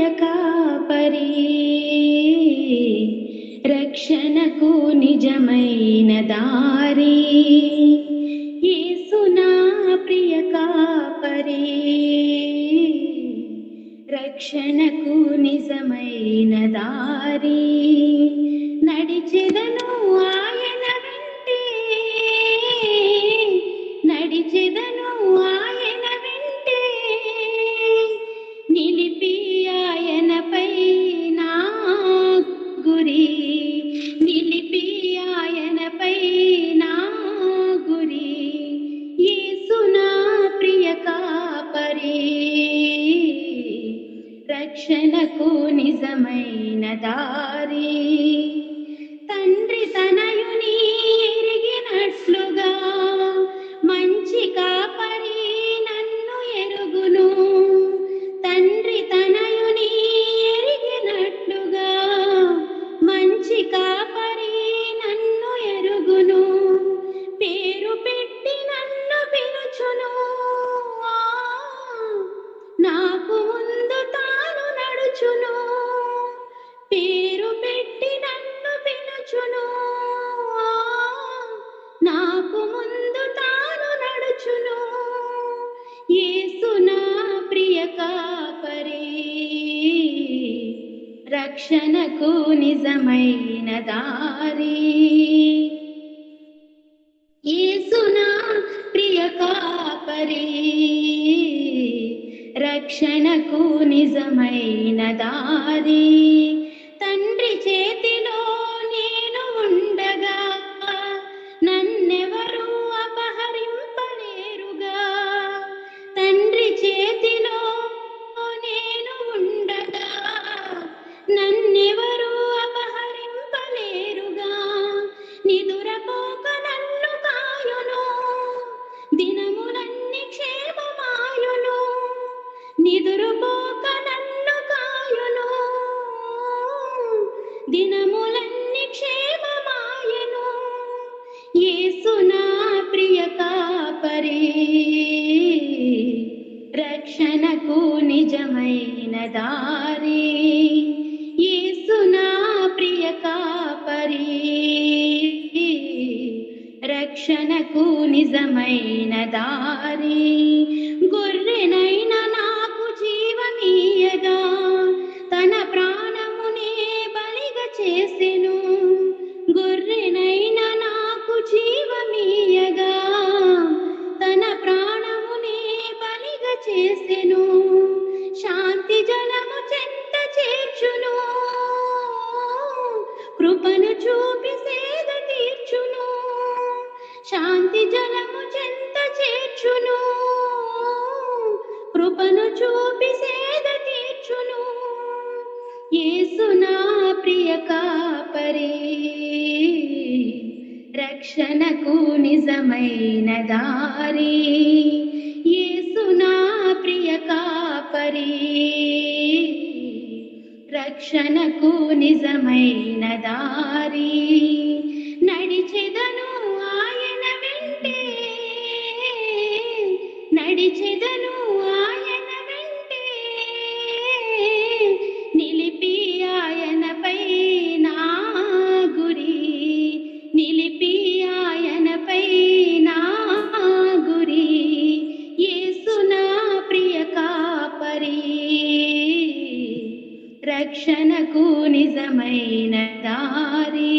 ప్రియ కాపరి, రక్షణకు నిజమైన దారి. యేసు నా ప్రియ కాపరి, రక్షణకు నిజమైన దారి. నడిచెదను ఆయన వెంటే, నడిచెదను ఆయన వెంటే, నిలిపి ఆయనపై నా గురి, నిలిపి ఆయనపై నా గురి. యేసు నా ప్రియ కాపరి, రక్షణకు నిజమైన దారి. తండ్రి తనయుని ఎరిగినట్లుగా మంచి కాపరి నన్ను ఎరుగును. తండ్రి తనయుని ఎరిగినట్లుగా మంచి కాపరి నన్ను ఎరుగును. పేరు పెట్టి నన్ను పిలుచును, నాకు ముందు తాను నడుచును. పేరు పెట్టి నన్ను పిలుచును, నాకు ముందు తాను నడుచును. యేసు నా ప్రియ కాపరి, రక్షణకు నిజమైన దారి. యేసు నా ప్రియ కాపరి, రక్షణకు నిజమైన దారి. తండ్రి చేతిలో నేను ఉండగా నన్నెవరూ అపహరింపలేరుగా. తండ్రి చేతిలో నేను ఉండగా నన్నెవరూ అపహరింపలేరుగా. నిదురపోక నన్ను కాయును, దినములన్నీ క్షేమమాయును. నిదురపోక నన్ను కాయును, దినములన్నీ క్షేమమాయను. యేసు నా ప్రియ కాపరి, రక్షణకు నిజమైన దారి. యేసు నా ప్రియ కాపరి, రక్షణకు నిజమైన దారి. గొర్రెనైన నాకు జీవమీయగా తన ప్రాణమునే బలిగా చేసెను. గొర్రెనైన నాకు జీవమీయగా తన ప్రాణమునే బలిగా చేసెను. శాంతి జలము చెంత చేర్చును, కృపను చూపి సేద తీర్చును. శాంతి జలము చెంత చేర్చును, కృపను చూపి సేద తీర్చును. యేసు నా ప్రియ కాపరి, రక్షణకు నిజమైన దారి. యేసు నా ప్రియ కాపరి, రక్షణకు నిజమైన దారి. నడిచెదను ఆయన వెంటే, నడిచెదను ఆయన వెంటే, నిలిపి ఆయనపై నా గురి, నిలిపి ఆయనపై నా గురి. యేసు నా ప్రియ కాపరి, రక్షణకు నిజమైన దారి.